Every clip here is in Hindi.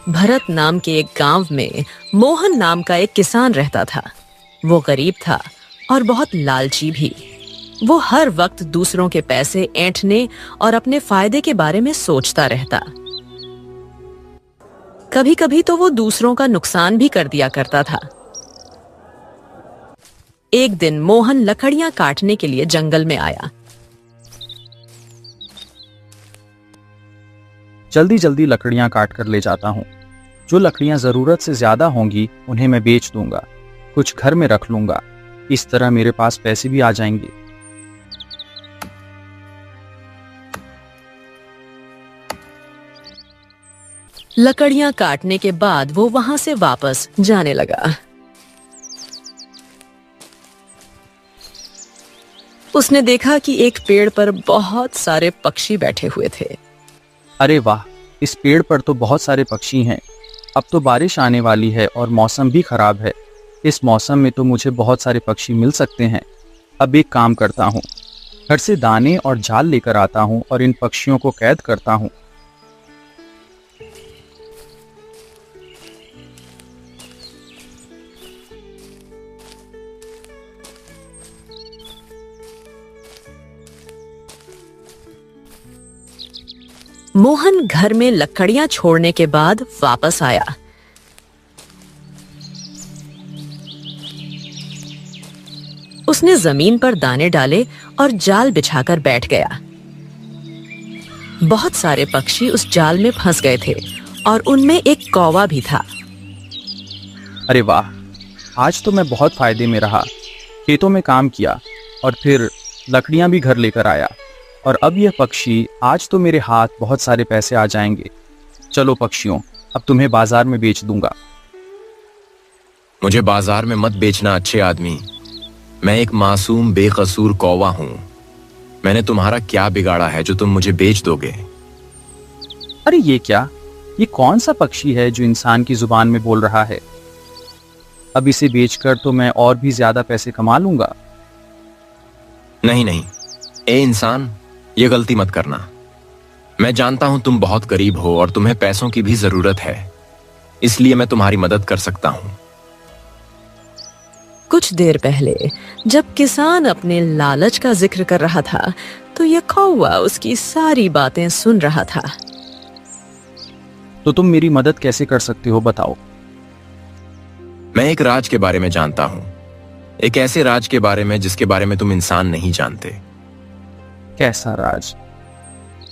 भरत नाम के एक गांव में मोहन नाम का एक किसान रहता था। वो गरीब था और बहुत लालची भी। वो हर वक्त दूसरों के पैसे ऐंठने और अपने फायदे के बारे में सोचता रहता। कभी-कभी तो वो दूसरों का नुकसान भी कर दिया करता था। एक दिन मोहन लकड़ियां काटने के लिए जंगल में आया। जल्दी जल्दी लकड़ियां काट कर ले जाता हूँ। जो लकड़ियां जरूरत से ज्यादा होंगी उन्हें मैं बेच दूंगा, कुछ घर में रख लूंगा। इस तरह मेरे पास पैसे भी आ जाएंगे। लकड़ियां काटने के बाद वो वहां से वापस जाने लगा। उसने देखा कि एक पेड़ पर बहुत सारे पक्षी बैठे हुए थे। अरे वाह, इस पेड़ पर तो बहुत सारे पक्षी हैं। अब तो बारिश आने वाली है और मौसम भी खराब है। इस मौसम में तो मुझे बहुत सारे पक्षी मिल सकते हैं। अब एक काम करता हूँ, घर से दाने और जाल लेकर आता हूँ और इन पक्षियों को कैद करता हूँ। मोहन घर में लकड़ियां छोड़ने के बाद वापस आया। उसने जमीन पर दाने डाले और जाल बिछाकर बैठ गया। बहुत सारे पक्षी उस जाल में फंस गए थे और उनमें एक कौवा भी था। अरे वाह, आज तो मैं बहुत फायदे में रहा। खेतों में काम किया और फिर लकड़ियां भी घर लेकर आया। और अब यह पक्षी, आज तो मेरे हाथ बहुत सारे पैसे आ जाएंगे। चलो पक्षियों, अब तुम्हें बाजार में बेच दूंगा। मुझे बाजार में मत बेचना अच्छे आदमी। मैं एक मासूम बेकसूर कौवा हूं। मैंने तुम्हारा क्या बिगाड़ा है जो तुम मुझे बेच दोगे? अरे ये क्या, ये कौन सा पक्षी है जो इंसान की जुबान में बोल रहा है? अब इसे बेचकर तो मैं और भी ज्यादा पैसे कमा लूंगा। नहीं नहीं, ए इंसान, ये गलती मत करना। मैं जानता हूं तुम बहुत गरीब हो और तुम्हें पैसों की भी जरूरत है, इसलिए मैं तुम्हारी मदद कर सकता हूं। कुछ देर पहले जब किसान अपने लालच का जिक्र कर रहा था तो यह कौवा उसकी सारी बातें सुन रहा था। तो तुम मेरी मदद कैसे कर सकते हो, बताओ। मैं एक राज के बारे में जानता हूं, एक ऐसे राज के बारे में जिसके बारे में तुम इंसान नहीं जानते। कैसा राज?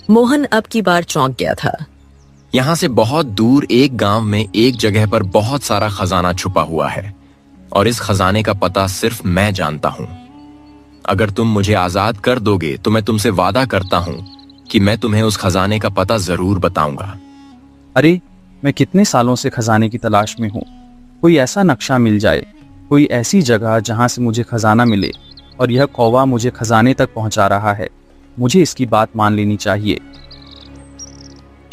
मोहन अब की बार चौंक गया था। यहां से बहुत दूर एक गांव में एक जगह पर बहुत सारा खजाना छुपा हुआ है और इस खजाने का पता सिर्फ मैं जानता हूं। अगर तुम मुझे आजाद कर दोगे तो मैं तुमसे वादा करता हूं कि मैं तुम्हें उस खजाने का पता जरूर बताऊंगा। अरे, मैं कितने सालों से खजाने की तलाश में हूँ। कोई ऐसा नक्शा मिल जाए, कोई ऐसी जगह जहां से मुझे खजाना मिले, और यह कौवा मुझे खजाने तक पहुंचा रहा है। मुझे इसकी बात मान लेनी चाहिए।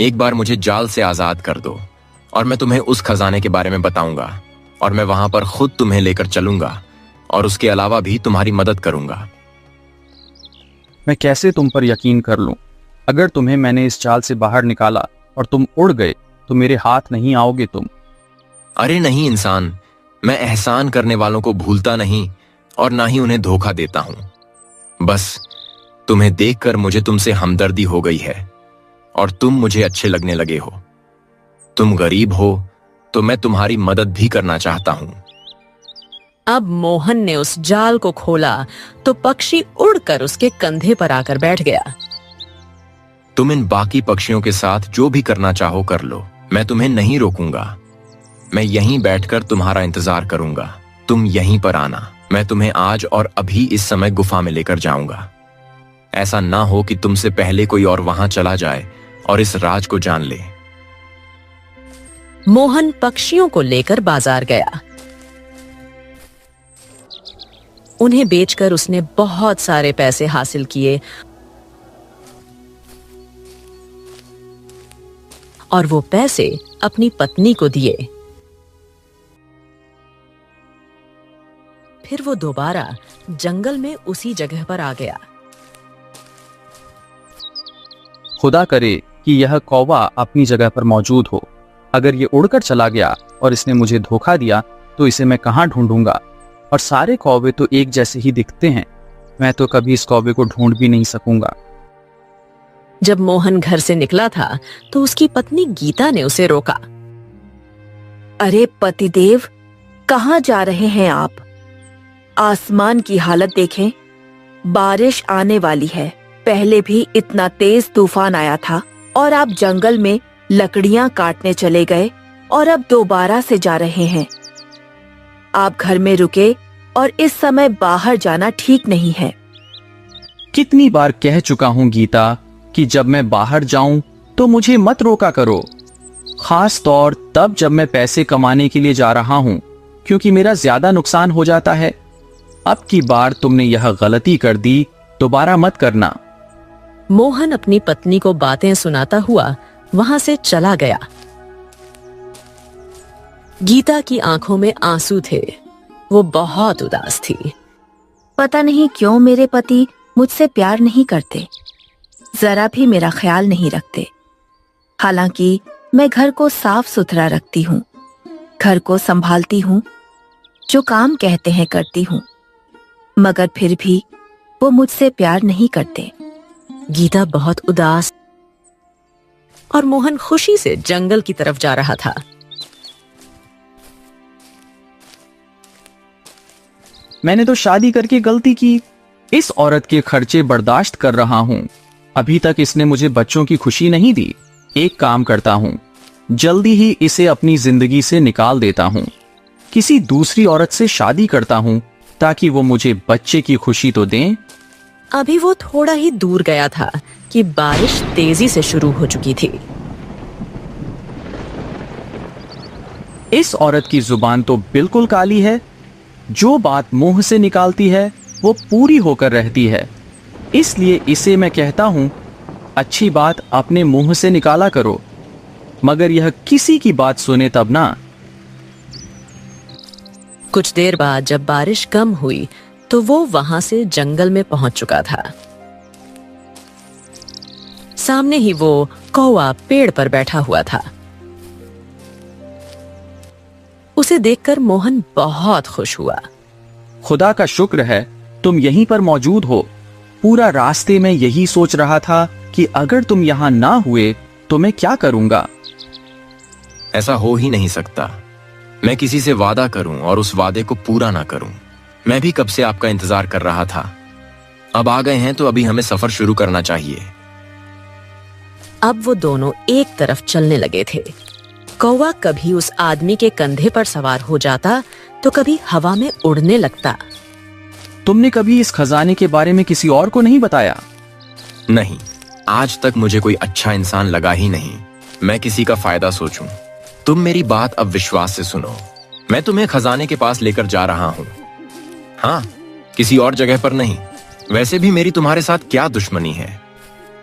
एक बार मुझे जाल से आजाद कर दो और मैं तुम्हें उस खजाने के बारे में बताऊंगा और मैं वहां पर खुद तुम्हें लेकर चलूंगा और उसके अलावा भी तुम्हारी मदद करूंगा। मैं कैसे तुम पर यकीन कर लूं? अगर तुम्हें मैंने इस जाल से बाहर निकाला और तुम उड़ गए तो मेरे हाथ नहीं आओगे तुम। अरे नहीं इंसान, मैं एहसान करने वालों को भूलता नहीं और ना ही उन्हें धोखा देता हूं। बस तुम्हें देखकर मुझे तुमसे हमदर्दी हो गई है और तुम मुझे अच्छे लगने लगे हो। तुम गरीब हो तो मैं तुम्हारी मदद भी करना चाहता हूं। अब मोहन ने उस जाल को खोला तो पक्षी उड़कर उसके कंधे पर आकर बैठ गया। तुम इन बाकी पक्षियों के साथ जो भी करना चाहो कर लो, मैं तुम्हें नहीं रोकूंगा। मैं यहीं बैठकर तुम्हारा इंतजार करूंगा। तुम यहीं पर आना। मैं तुम्हें आज और अभी इस समय गुफा में लेकर जाऊंगा। ऐसा ना हो कि तुमसे पहले कोई और वहां चला जाए और इस राज को जान ले। मोहन पक्षियों को लेकर बाजार गया। उन्हें बेचकर उसने बहुत सारे पैसे हासिल किए और वो पैसे अपनी पत्नी को दिए। फिर वो दोबारा जंगल में उसी जगह पर आ गया। खुदा करे कि यह कौवा अपनी जगह पर मौजूद हो। अगर ये उड़कर चला गया और इसने मुझे धोखा दिया तो इसे मैं कहाँ ढूंढूंगा? और सारे कौवे तो एक जैसे ही दिखते हैं, मैं तो कभी इस कौवे को ढूंढ भी नहीं सकूंगा। जब मोहन घर से निकला था तो उसकी पत्नी गीता ने उसे रोका। अरे पतिदेव, कहाँ जा रहे हैं आप? आसमान की हालत देखें, बारिश आने वाली है। पहले भी इतना तेज तूफान आया था और आप जंगल में लकड़ियां काटने चले गए और अब दोबारा से जा रहे हैं। आप घर में रुके और इस समय बाहर जाना ठीक नहीं है। कितनी बार कह चुका हूं गीता कि जब मैं बाहर जाऊं तो मुझे मत रोका करो, खास तौर तब जब मैं पैसे कमाने के लिए जा रहा हूं, क्योंकि मेरा ज्यादा नुकसान हो जाता है। अब की बार तुमने यह गलती कर दी, दोबारा मत करना। मोहन अपनी पत्नी को बातें सुनाता हुआ वहां से चला गया। गीता की आंखों में आंसू थे, वो बहुत उदास थी। पता नहीं क्यों मेरे पति मुझसे प्यार नहीं करते, जरा भी मेरा ख्याल नहीं रखते। हालांकि मैं घर को साफ सुथरा रखती हूँ, घर को संभालती हूँ, जो काम कहते हैं करती हूँ, मगर फिर भी वो मुझसे प्यार नहीं करते। गीता बहुत उदास और मोहन खुशी से जंगल की तरफ जा रहा था। मैंने तो शादी करके गलती की। इस औरत के खर्चे बर्दाश्त कर रहा हूं। अभी तक इसने मुझे बच्चों की खुशी नहीं दी। एक काम करता हूं, जल्दी ही इसे अपनी जिंदगी से निकाल देता हूं। किसी दूसरी औरत से शादी करता हूं ताकि वो मुझे बच्चे की खुशी तो दें। अभी वो थोड़ा ही दूर गया था कि बारिश तेजी से शुरू हो चुकी थी। इस औरत की जुबान तो बिल्कुल काली है। जो बात मुंह से निकालती है वो पूरी होकर रहती है। इसलिए इसे मैं कहता हूं, अच्छी बात अपने मुंह से निकाला करो, मगर यह किसी की बात सुने तब ना। कुछ देर बाद जब बारिश कम हुई तो वो वहां से जंगल में पहुंच चुका था। सामने ही वो कौवा पेड़ पर बैठा हुआ था। उसे देखकर मोहन बहुत खुश हुआ। खुदा का शुक्र है तुम यहीं पर मौजूद हो। पूरा रास्ते में यही सोच रहा था कि अगर तुम यहां ना हुए तो मैं क्या करूंगा। ऐसा हो ही नहीं सकता। मैं किसी से वादा करूं और उस वादे को पूरा ना करूं। मैं भी कब से आपका इंतजार कर रहा था। अब आ गए हैं तो अभी हमें सफर शुरू करना चाहिए। अब वो दोनों एक तरफ चलने लगे थे। कौवा कभी उस आदमी के कंधे पर सवार हो जाता तो कभी हवा में उड़ने लगता। तुमने कभी इस खजाने के बारे में किसी और को नहीं बताया? नहीं, आज तक मुझे कोई अच्छा इंसान लगा ही नहीं मैं किसी का फायदा सोचूं। तुम मेरी बात अब विश्वास से सुनो। मैं तुम्हें खजाने के पास लेकर जा रहा हूं। हाँ, किसी और जगह पर नहीं। वैसे भी मेरी तुम्हारे साथ क्या दुश्मनी है?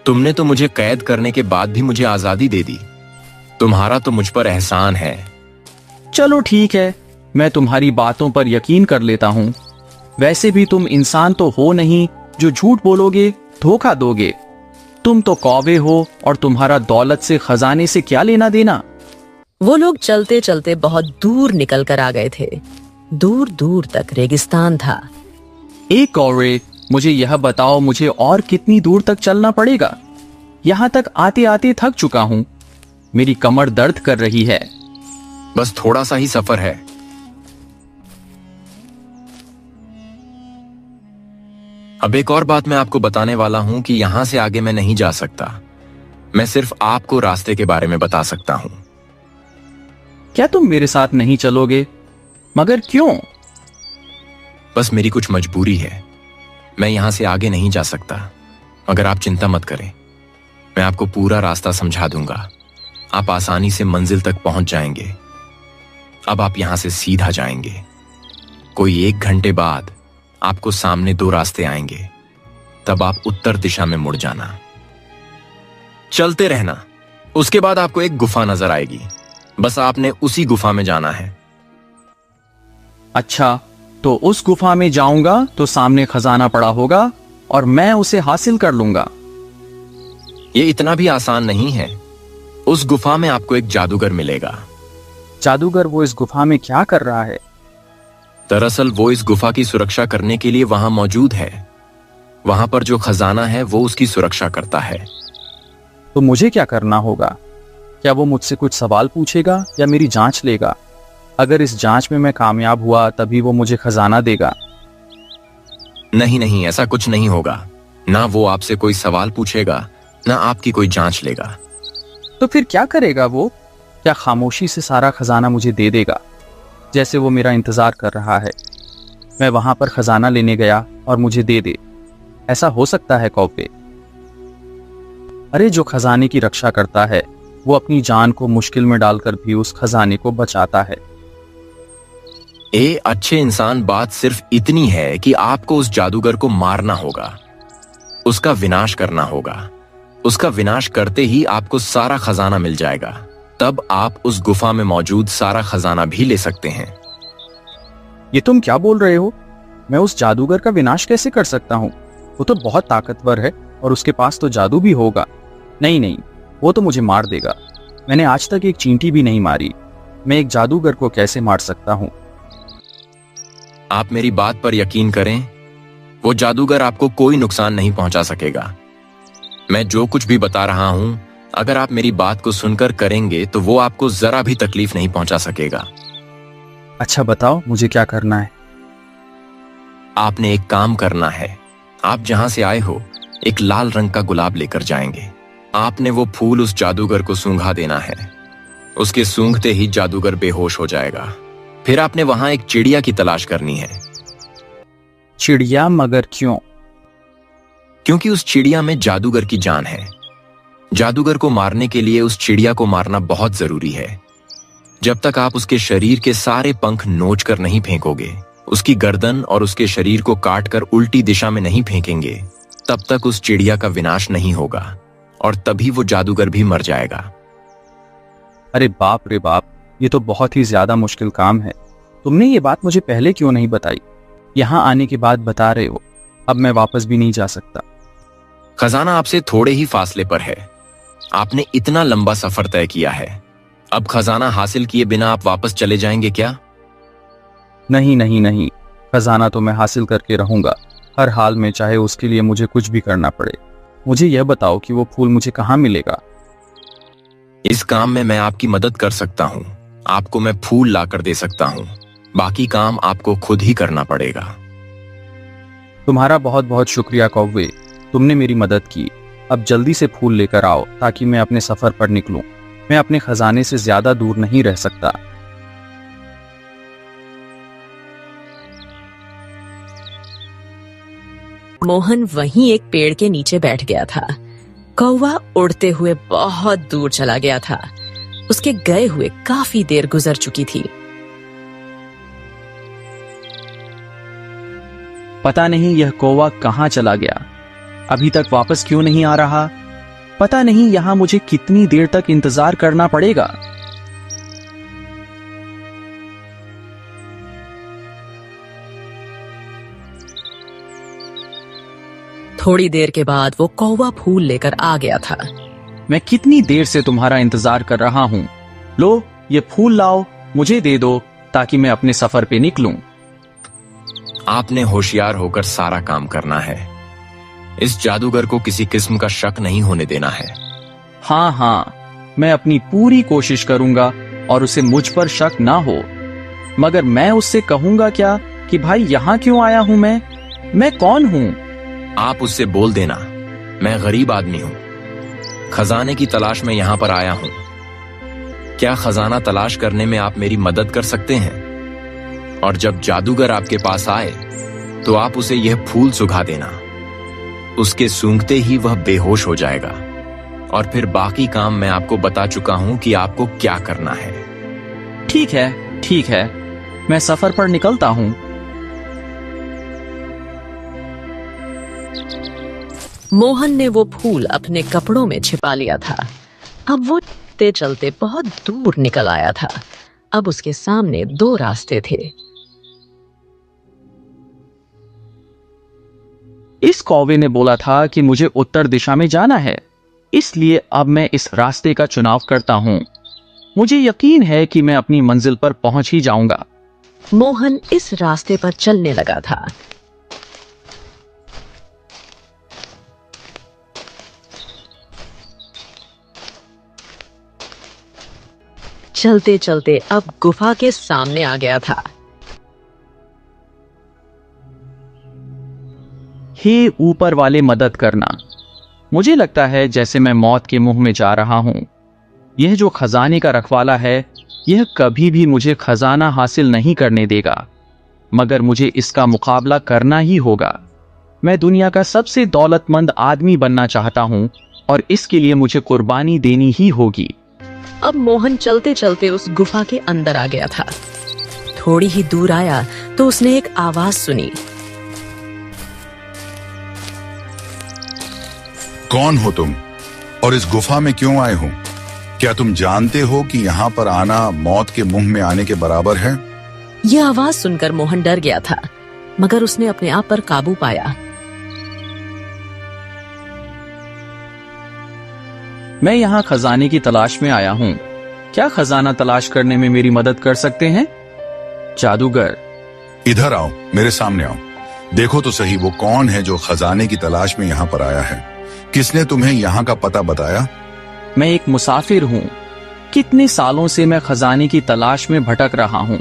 तुमने तो मुझे कैद करने के बाद भी मुझे आजादी दे दी। तुम्हारा तो मुझ पर एहसान है। चलो ठीक है, मैं तुम्हारी बातों पर यकीन कर लेता हूँ। वैसे भी तुम इंसान तो हो नहीं जो झूठ बोलोगे, धोखा दोगे। तुम तो कौवे हो और तुम्हारा दौलत से, खजाने से क्या लेना देना। वो लोग चलते चलते बहुत दूर निकल कर आ गए थे। दूर दूर तक रेगिस्तान था। एक कौवे, मुझे यह बताओ, मुझे और कितनी दूर तक चलना पड़ेगा? यहां तक आते आते थक चुका हूं। मेरी कमर दर्द कर रही है। बस थोड़ा सा ही सफर है। अब एक और बात मैं आपको बताने वाला हूं कि यहां से आगे मैं नहीं जा सकता। मैं सिर्फ आपको रास्ते के बारे में बता सकता हूं। क्या तुम मेरे साथ नहीं चलोगे? मगर क्यों? बस मेरी कुछ मजबूरी है। मैं यहां से आगे नहीं जा सकता। मगर आप चिंता मत करें, मैं आपको पूरा रास्ता समझा दूंगा। आप आसानी से मंजिल तक पहुंच जाएंगे। अब आप यहां से सीधा जाएंगे। कोई 1 घंटे बाद आपको सामने 2 रास्ते आएंगे। तब आप उत्तर दिशा में मुड़ जाना। चलते रहना। उसके बाद आपको एक गुफा नजर आएगी। बस आपने उसी गुफा में जाना है। अच्छा, तो उस गुफा में जाऊंगा तो सामने खजाना पड़ा होगा और मैं उसे हासिल कर लूंगा। ये इतना भी आसान नहीं है। उस गुफा में आपको एक जादूगर मिलेगा। जादूगर वो इस गुफा में क्या कर रहा है? दरअसल वो इस गुफा की सुरक्षा करने के लिए वहां मौजूद है। वहां पर जो खजाना है वो उसकी सुरक्षा करता है। तो मुझे क्या करना होगा? क्या वो मुझसे कुछ सवाल पूछेगा या मेरी जांच लेगा? अगर इस जांच में मैं कामयाब हुआ तभी वो मुझे खजाना देगा। नहीं नहीं, ऐसा कुछ नहीं होगा। ना वो आपसे कोई सवाल पूछेगा, ना आपकी कोई जांच लेगा। तो फिर क्या करेगा वो? क्या खामोशी से सारा खजाना मुझे दे देगा, जैसे वो मेरा इंतजार कर रहा है? मैं वहां पर खजाना लेने गया और मुझे दे दे, ऐसा हो सकता है कौवे? अरे जो खजाने की रक्षा करता है वो अपनी जान को मुश्किल में डालकर भी उस खजाने को बचाता है। अच्छे इंसान, बात सिर्फ इतनी है कि आपको उस जादूगर को मारना होगा, उसका विनाश करना होगा। उसका विनाश करते ही आपको सारा खजाना मिल जाएगा। तब आप उस गुफा में मौजूद सारा खजाना भी ले सकते हैं। ये तुम क्या बोल रहे हो? मैं उस जादूगर का विनाश कैसे कर सकता हूँ? वो तो बहुत ताकतवर है और उसके पास तो जादू भी होगा। नहीं नहीं, वो तो मुझे मार देगा। मैंने आज तक एक चींटी भी नहीं मारी। मैं एक जादूगर को कैसे मार सकता हूँ? आप मेरी बात पर यकीन करें, वो जादूगर आपको कोई नुकसान नहीं पहुंचा सकेगा। मैं जो कुछ भी बता रहा हूं, अगर आप मेरी बात को सुनकर करेंगे तो वो आपको जरा भी तकलीफ नहीं पहुंचा सकेगा। अच्छा बताओ, मुझे क्या करना है? आपने एक काम करना है। आप जहां से आए हो एक लाल रंग का गुलाब लेकर जाएंगे। आपने वो फूल उस जादूगर को सूंघा देना है। उसके सूंघते ही जादूगर बेहोश हो जाएगा। फिर आपने वहां एक चिड़िया की तलाश करनी है। चिड़िया? मगर क्यों? क्योंकि उस चिड़िया में जादूगर की जान है। जादूगर को मारने के लिए उस चिड़िया को मारना बहुत जरूरी है। जब तक आप उसके शरीर के सारे पंख नोच कर नहीं फेंकोगे, उसकी गर्दन और उसके शरीर को काटकर उल्टी दिशा में नहीं फेंकेंगे, तब तक उस चिड़िया का विनाश नहीं होगा और तभी वो जादूगर भी मर जाएगा। अरे बाप रे बाप, ये तो बहुत ही ज्यादा मुश्किल काम है। तुमने ये बात मुझे पहले क्यों नहीं बताई? यहाँ आने के बाद बता रहे हो। अब मैं वापस भी नहीं जा सकता। खजाना आपसे थोड़े ही फासले पर है। आपने इतना लंबा सफर तय किया है। अब खजाना हासिल किए बिना आप वापस चले जाएंगे क्या? नहीं नहीं नहीं, खजाना तो मैं हासिल करके रहूंगा, हर हाल में, चाहे उसके लिए मुझे कुछ भी करना पड़े। मुझे यह बताओ कि वो फूल मुझे कहाँ मिलेगा? इस काम में मैं आपकी मदद कर सकता हूँ। आपको मैं फूल लाकर दे सकता हूँ। बाकी काम आपको खुद ही करना पड़ेगा। तुम्हारा बहुत बहुत शुक्रिया कौवे, तुमने मेरी मदद की। अब जल्दी से फूल लेकर आओ ताकि मैं अपने सफर पर निकलूं। मैं अपने खजाने से ज्यादा दूर नहीं रह सकता। मोहन वहीं एक पेड़ के नीचे बैठ गया था। कौवा उड़ते हुए बहुत दूर चला गया था। उसके गए हुए काफी देर गुजर चुकी थी। पता नहीं यह कौवा कहाँ चला गया, अभी तक वापस क्यों नहीं आ रहा। पता नहीं यहाँ मुझे कितनी देर तक इंतजार करना पड़ेगा। थोड़ी देर के बाद वो कौवा फूल लेकर आ गया था। मैं कितनी देर से तुम्हारा इंतजार कर रहा हूँ। लो, ये फूल लाओ, मुझे दे दो ताकि मैं अपने सफर पे निकलूं। आपने होशियार होकर सारा काम करना है। इस जादूगर को किसी किस्म का शक नहीं होने देना है। हाँ हाँ, मैं अपनी पूरी कोशिश करूंगा और उसे मुझ पर शक ना हो। मगर मैं उससे कहूंगा क्या कि भाई यहाँ क्यों आया हूं मैं कौन हूँ? आप उससे बोल देना, मैं गरीब आदमी हूँ, खजाने की तलाश में यहाँ पर आया हूँ। क्या खजाना तलाश करने में आप मेरी मदद कर सकते हैं? और जब जादूगर आपके पास आए तो आप उसे यह फूल सुखा देना। उसके सूंघते ही वह बेहोश हो जाएगा और फिर बाकी काम मैं आपको बता चुका हूं कि आपको क्या करना है। ठीक है, मैं सफर पर निकलता हूं। मोहन ने वो फूल अपने कपड़ों में छिपा लिया था। अब वो चलते चलते बहुत दूर निकल आया था। अब उसके सामने दो रास्ते थे। इस कौवे ने बोला था कि मुझे उत्तर दिशा में जाना है। इसलिए अब मैं इस रास्ते का चुनाव करता हूँ। मुझे यकीन है कि मैं अपनी मंजिल पर पहुंच ही जाऊंगा। मोहन इस रास्ते पर चलने लगा था। चलते चलते अब गुफा के सामने आ गया था। हे ऊपर वाले, मदद करना। मुझे लगता है जैसे मैं मौत के मुंह में जा रहा हूं। यह जो खजाने का रखवाला है, यह कभी भी मुझे खजाना हासिल नहीं करने देगा, मगर मुझे इसका मुकाबला करना ही होगा। मैं दुनिया का सबसे दौलतमंद आदमी बनना चाहता हूं और इसके लिए मुझे कुर्बानी देनी ही होगी। अब मोहन चलते चलते उस गुफा के अंदर आ गया था। थोड़ी ही दूर आया तो उसने एक आवाज सुनी। कौन हो तुम और इस गुफा में क्यों आए हो? क्या तुम जानते हो कि यहाँ पर आना मौत के मुंह में आने के बराबर है? यह आवाज सुनकर मोहन डर गया था, मगर उसने अपने आप पर काबू पाया। मैं यहाँ खजाने की तलाश में आया हूँ। क्या खजाना तलाश करने में मेरी मदद कर सकते हैं? जादूगर, इधर आओ, मेरे सामने आओ। देखो तो सही वो कौन है जो खजाने की तलाश में यहाँ पर आया है। किसने तुम्हें यहाँ का पता बताया? मैं एक मुसाफिर हूँ। कितने सालों से मैं खजाने की तलाश में भटक रहा हूँ।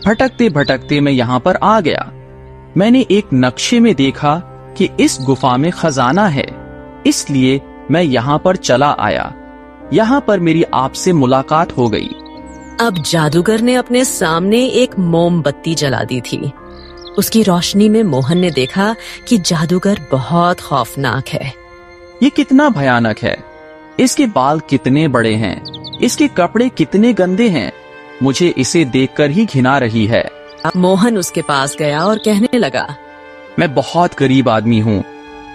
भटकते भटकते मैं यहाँ पर आ गया। मैंने एक नक्शे में देखा कि इस गुफा में खजाना है, इसलिए मैं यहाँ पर चला आया। यहाँ पर मेरी आपसे मुलाकात हो गई। अब जादूगर ने अपने सामने एक मोमबत्ती जला दी थी। उसकी रोशनी में मोहन ने देखा कि जादूगर बहुत खौफनाक है। ये कितना भयानक है। इसके बाल कितने बड़े हैं, इसके कपड़े कितने गंदे हैं। मुझे इसे देखकर ही घिना रही है। मोहन उसके पास गया और कहने लगा, मैं बहुत गरीब आदमी हूँ।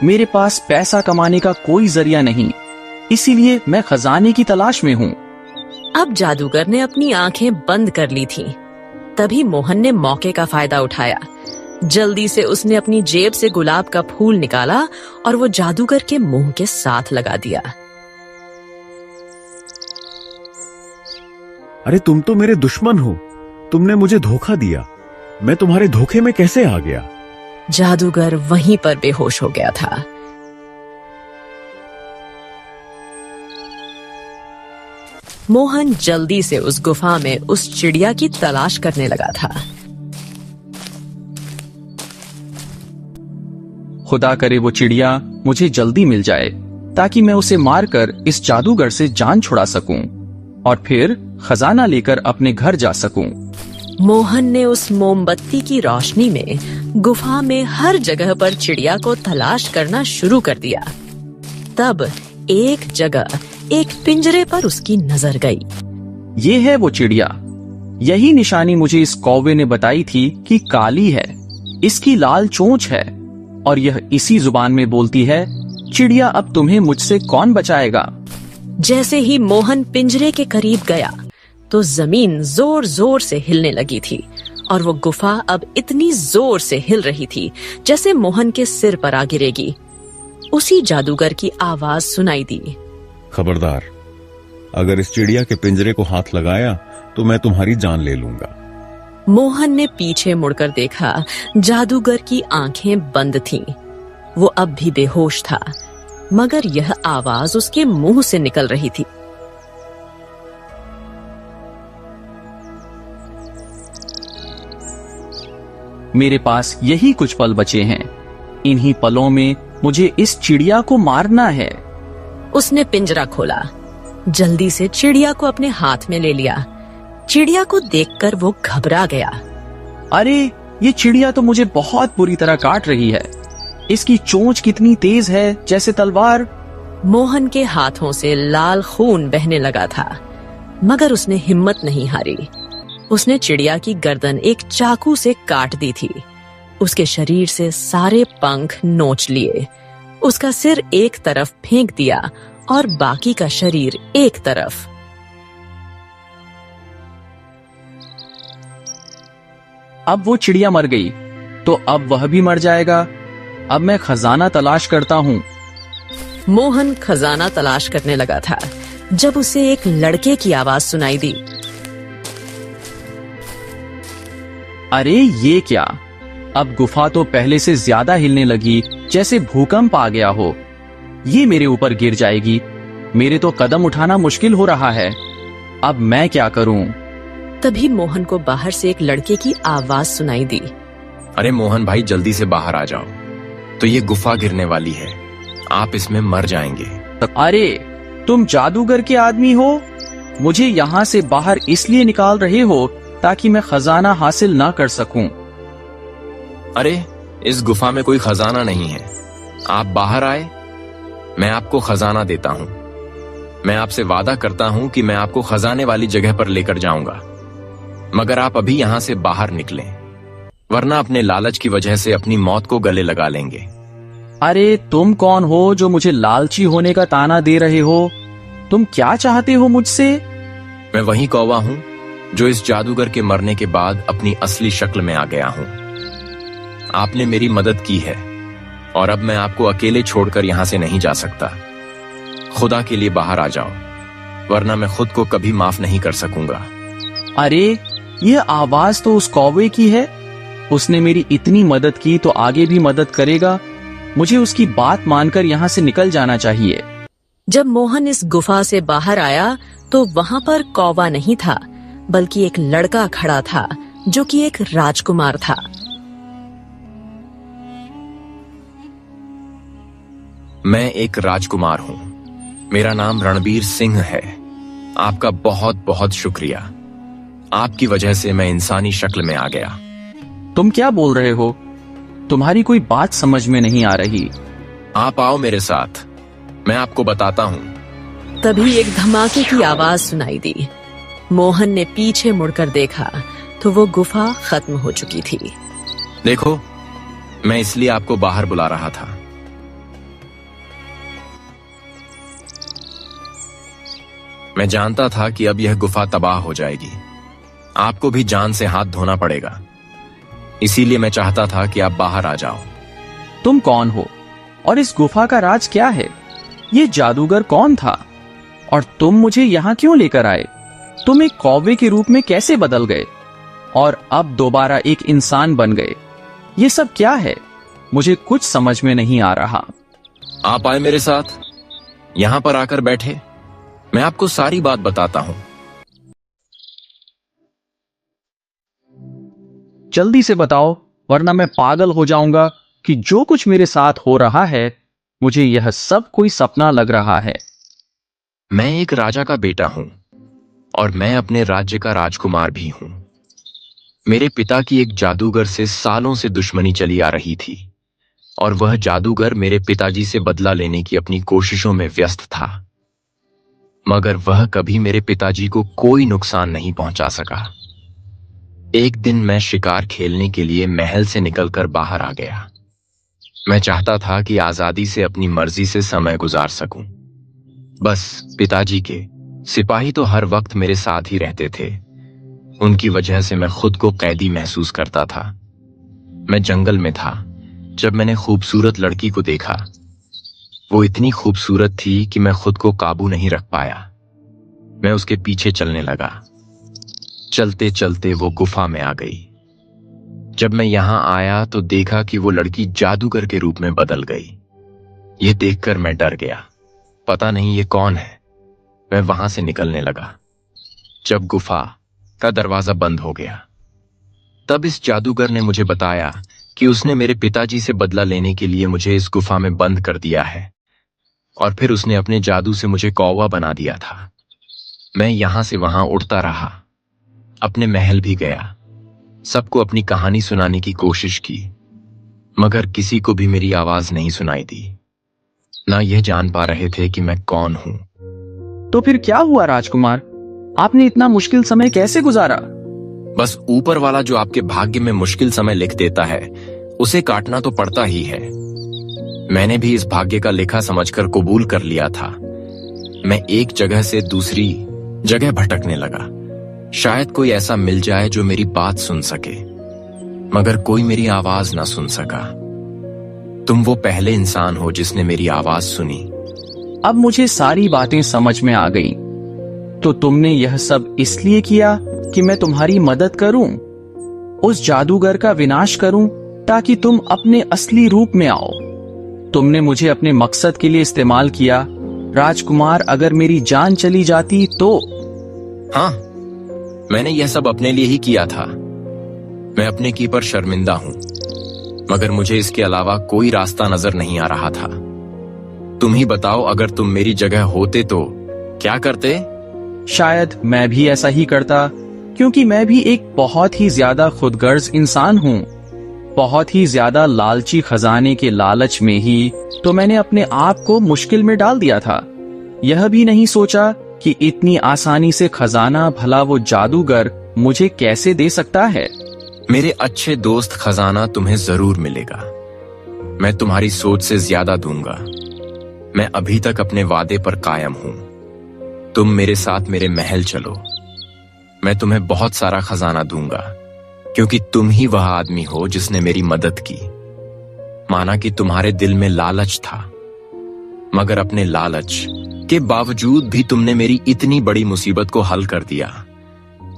मेरे पास पैसा कमाने का कोई जरिया नहीं, इसीलिए मैं खजाने की तलाश में हूँ। अब जादूगर ने अपनी आंखें बंद कर ली थीं। तभी मोहन ने मौके का फायदा उठाया। जल्दी से उसने अपनी जेब से गुलाब का फूल निकाला और वो जादूगर के मुंह के साथ लगा दिया। अरे तुम तो मेरे दुश्मन हो। तुमने मुझे धोखा दिया। मैं तुम्हारे धोखे में कैसे आ गया? जादूगर वहीं पर बेहोश हो गया था। मोहन जल्दी से उस गुफा में उस चिड़िया की तलाश करने लगा था। खुदा करे वो चिड़िया मुझे जल्दी मिल जाए, ताकि मैं उसे मारकर इस जादूगर से जान छुड़ा सकूं और फिर खजाना लेकर अपने घर जा सकूं। मोहन ने उस मोमबत्ती की रोशनी में गुफा में हर जगह पर चिड़िया को तलाश करना शुरू कर दिया। तब एक जगह एक पिंजरे पर उसकी नजर गई। ये है वो चिड़िया। यही निशानी मुझे इस कौवे ने बताई थी कि काली है, इसकी लाल चोंच है और यह इसी जुबान में बोलती है, चिड़िया अब तुम्हें मुझसे कौन बचाएगा। जैसे ही मोहन पिंजरे के करीब गया तो जमीन जोर जोर से हिलने लगी थी और वो गुफा अब इतनी जोर से हिल रही थी जैसे मोहन के सिर पर आ गिरेगी। उसी जादूगर की आवाज सुनाई दी, खबरदार, अगर इस चिड़िया के पिंजरे को हाथ लगाया तो मैं तुम्हारी जान ले लूंगा। मोहन ने पीछे मुड़कर देखा। जादूगर की आंखें बंद थीं। वो अब भी बेहोश था, मगर यह आवाज उसके मुंह से निकल रही थी। मेरे पास यही कुछ पल बचे हैं। इन्हीं पलों में मुझे इस चिड़िया को मारना है। उसने पिंजरा खोला, जल्दी से चिड़िया को अपने हाथ में ले लिया। चिड़िया को देखकर वो घबरा गया। अरे, ये चिड़िया तो मुझे बहुत बुरी तरह काट रही है। इसकी चोंच कितनी तेज है, जैसे तलवार। मोहन के हाथों से लाल खून बहने लगा था, मगर उसने हिम्मत नहीं हारी। उसने चिड़िया की गर्दन एक चाकू से काट दी थी। उसके शरीर से सारे पंख नोच लिए, उसका सिर एक तरफ फेंक दिया और बाकी का शरीर एक तरफ। अब वो चिड़िया मर गई, तो अब वह भी मर जाएगा। अब मैं खजाना तलाश करता हूँ। मोहन खजाना तलाश करने लगा था जब उसे एक लड़के की आवाज सुनाई दी। अरे ये क्या? अब गुफा तो पहले से ज्यादा हिलने लगी, जैसे भूकंप आ गया हो। ये मेरे ऊपर गिर जाएगी। मेरे तो कदम उठाना मुश्किल हो रहा है। अब मैं क्या करूं? तभी मोहन को बाहर से एक लड़के की आवाज सुनाई दी। अरे मोहन भाई, जल्दी से बाहर आ जाओ, तो ये गुफा गिरने वाली है, आप इसमें मर जाएंगे। अरे तुम जादूगर के आदमी हो? मुझे यहाँ से बाहर इसलिए निकाल रहे हो ताकि मैं खजाना हासिल ना कर सकूं। अरे इस गुफा में कोई खजाना नहीं है, आप बाहर आए, मैं आपको खजाना देता हूँ। मैं आपसे वादा करता हूँ कि मैं आपको खजाने वाली जगह पर लेकर जाऊंगा, मगर आप अभी यहाँ से बाहर निकलें, वरना अपने लालच की वजह से अपनी मौत को गले लगा लेंगे। अरे तुम कौन हो जो मुझे लालची होने का ताना दे रहे हो? तुम क्या चाहते हो मुझसे? मैं वही कौवा हूँ जो इस जादूगर के मरने के बाद अपनी असली शक्ल में आ गया हूँ। आपने मेरी मदद की है और अब मैं आपको अकेले छोड़कर यहाँ से नहीं जा सकता। खुदा के लिए बाहर आ जाओ, वरना मैं खुद को कभी माफ नहीं कर सकूंगा। अरे ये आवाज तो उस कौवे की है। उसने मेरी इतनी मदद की तो आगे भी मदद करेगा। मुझे उसकी बात मानकर यहाँ से निकल जाना चाहिए। जब मोहन इस गुफा से बाहर आया तो वहां पर कौवा नहीं था, बल्कि एक लड़का खड़ा था जो कि एक राजकुमार था। मैं एक राजकुमार हूँ, मेरा नाम रणबीर सिंह है। आपका बहुत बहुत शुक्रिया, आपकी वजह से मैं इंसानी शक्ल में आ गया। तुम क्या बोल रहे हो? तुम्हारी कोई बात समझ में नहीं आ रही। आप आओ मेरे साथ, मैं आपको बताता हूँ। तभी एक धमाके की आवाज सुनाई दी। मोहन ने पीछे मुड़कर देखा तो वो गुफा खत्म हो चुकी थी। देखो, मैं इसलिए आपको बाहर बुला रहा था। मैं जानता था कि अब यह गुफा तबाह हो जाएगी, आपको भी जान से हाथ धोना पड़ेगा, इसीलिए मैं चाहता था कि आप बाहर आ जाओ। तुम कौन हो और इस गुफा का राज क्या है? ये जादूगर कौन था और तुम मुझे यहाँ क्यों लेकर आए? तुम एक कौवे के रूप में कैसे बदल गए और अब दोबारा एक इंसान बन गए? ये सब क्या है? मुझे कुछ समझ में नहीं आ रहा। आप आए मेरे साथ, यहां पर आकर बैठे, मैं आपको सारी बात बताता हूं। जल्दी से बताओ, वरना मैं पागल हो जाऊंगा कि जो कुछ मेरे साथ हो रहा है, मुझे यह सब कोई सपना लग रहा है। मैं एक राजा का बेटा हूं और मैं अपने राज्य का राजकुमार भी हूं। मेरे पिता की एक जादूगर से सालों से दुश्मनी चली आ रही थी और वह जादूगर मेरे पिताजी से बदला लेने की अपनी कोशिशों में व्यस्त था, मगर वह कभी मेरे पिताजी को कोई नुकसान नहीं पहुंचा सका। एक दिन मैं शिकार खेलने के लिए महल से निकलकर बाहर आ गया। मैं चाहता था कि आजादी से अपनी मर्जी से समय गुजार सकूं। बस पिताजी के सिपाही तो हर वक्त मेरे साथ ही रहते थे। उनकी वजह से मैं खुद को कैदी महसूस करता था। मैं जंगल में था जब मैंने खूबसूरत लड़की को देखा। वो इतनी खूबसूरत थी कि मैं खुद को काबू नहीं रख पाया। मैं उसके पीछे चलने लगा। चलते चलते वो गुफा में आ गई। जब मैं यहां आया तो देखा कि वो लड़की जादूगर के रूप में बदल गई। ये देखकर मैं डर गया, पता नहीं ये कौन है। मैं वहां से निकलने लगा। जब गुफा का दरवाजा बंद हो गया, तब इस जादूगर ने मुझे बताया कि उसने मेरे पिताजी से बदला लेने के लिए मुझे इस गुफा में बंद कर दिया है और फिर उसने अपने जादू से मुझे कौवा बना दिया था। मैं यहां से वहां उड़ता रहा, अपने महल भी गया, सबको अपनी कहानी सुनाने की कोशिश की, मगर किसी को भी मेरी आवाज नहीं सुनाई दी। ना यह जान पा रहे थे कि मैं कौन हूं। तो फिर क्या हुआ राजकुमार? आपने इतना मुश्किल समय कैसे गुजारा? बस ऊपर वाला जो आपके भाग्य में मुश्किल समय लिख देता है, उसे काटना तो पड़ता ही है। मैंने भी इस भाग्य का लेखा समझकर कबूल कर लिया था। मैं एक जगह से दूसरी जगह भटकने लगा। शायद कोई ऐसा मिल जाए जो मेरी बात सुन सके, मगर कोई मेरी आवाज ना सुन सका। तुम वो पहले इंसान हो जिसने मेरी आवाज सुनी अब मुझे सारी बातें समझ में आ गई। तो तुमने यह सब इसलिए किया कि मैं तुम्हारी मदद करूं, उस जादूगर का विनाश करूं, ताकि तुम अपने असली रूप में आओ। तुमने मुझे अपने मकसद के लिए इस्तेमाल किया। राजकुमार, अगर मेरी जान चली जाती तो? हाँ, मैंने यह सब अपने लिए ही किया था। मैं अपने की पर शर्मिंदा हूं, मगर मुझे इसके अलावा कोई रास्ता नजर नहीं आ रहा था। तुम ही बताओ, अगर तुम मेरी जगह होते तो क्या करते? शायद मैं भी ऐसा ही करता, क्योंकि मैं भी एक बहुत ही ज्यादा खुदगर्ज इंसान हूँ। बहुत ही ज्यादा लालची खजाने के लालच में ही तो मैंने अपने आप को मुश्किल में डाल दिया था। यह भी नहीं सोचा कि इतनी आसानी से खजाना भला वो जादूगर मुझे कैसे दे सकता है। मेरे अच्छे दोस्त, खजाना तुम्हें जरूर मिलेगा। मैं तुम्हारी सोच से ज्यादा दूंगा। मैं अभी तक अपने वादे पर कायम हूं। तुम मेरे साथ मेरे महल चलो। मैं तुम्हें बहुत सारा खजाना दूंगा, क्योंकि तुम ही वह आदमी हो जिसने मेरी मदद की। माना कि तुम्हारे दिल में लालच था, मगर अपने लालच के बावजूद भी तुमने मेरी इतनी बड़ी मुसीबत को हल कर दिया।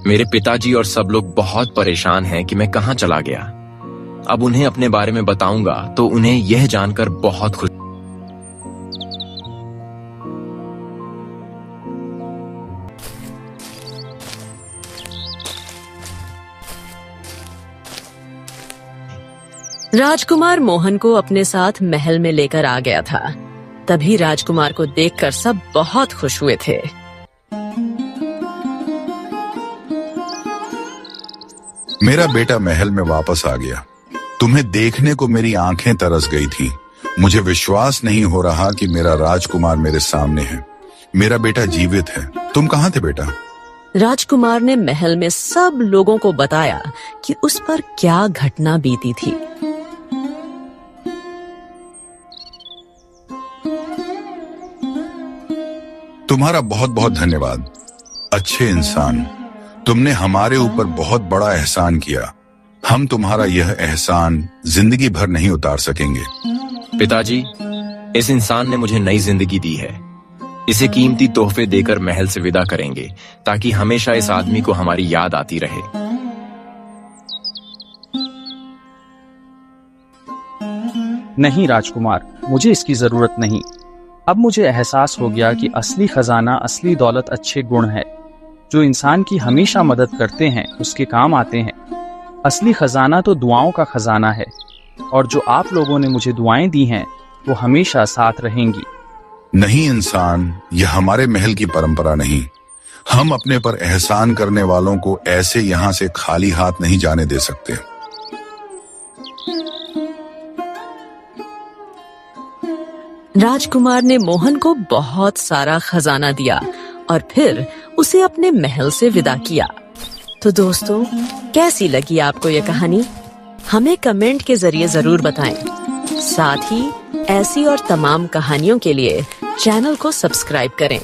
मेरे पिताजी और सब लोग बहुत परेशान हैं कि मैं कहां चला गया। अब उन्हें अपने बारे में बताऊंगा तो उन्हें यह जानकर बहुत खुशी। राजकुमार मोहन को अपने साथ महल में लेकर आ गया था। तभी राजकुमार को देखकर सब बहुत खुश हुए थे। मेरा बेटा महल में वापस आ गया। तुम्हें देखने को मेरी आंखें तरस गई थी। मुझे विश्वास नहीं हो रहा कि मेरा राजकुमार मेरे सामने है। मेरा बेटा जीवित है। तुम कहाँ थे बेटा? राजकुमार ने महल में सब लोगों को बताया कि उस पर क्या घटना बीती थी। तुम्हारा बहुत बहुत धन्यवाद, अच्छे इंसान। तुमने हमारे ऊपर बहुत बड़ा एहसान किया। हम तुम्हारा यह एहसान जिंदगी भर नहीं उतार सकेंगे। पिताजी, इस इंसान ने मुझे नई जिंदगी दी है। इसे कीमती तोहफे देकर महल से विदा करेंगे, ताकि हमेशा इस आदमी को हमारी याद आती रहे। नहीं राजकुमार, मुझे इसकी जरूरत नहीं। अब मुझे एहसास हो गया कि असली खजाना, असली दौलत अच्छे गुण है। जो इंसान की हमेशा मदद करते हैं उसके काम आते हैं। असली खजाना तो दुआओं का खजाना है, और जो आप लोगों ने मुझे दुआएं दी हैं वो हमेशा साथ रहेंगी। नहीं इंसान, यह हमारे महल की परंपरा नहीं। हम अपने पर एहसान करने वालों को ऐसे यहाँ से खाली हाथ नहीं जाने दे सकते। राजकुमार ने मोहन को बहुत सारा खजाना दिया और फिर उसे अपने महल से विदा किया। तो दोस्तों, कैसी लगी आपको यह कहानी? हमें कमेंट के जरिए जरूर बताएं। साथ ही ऐसी और तमाम कहानियों के लिए चैनल को सब्सक्राइब करें।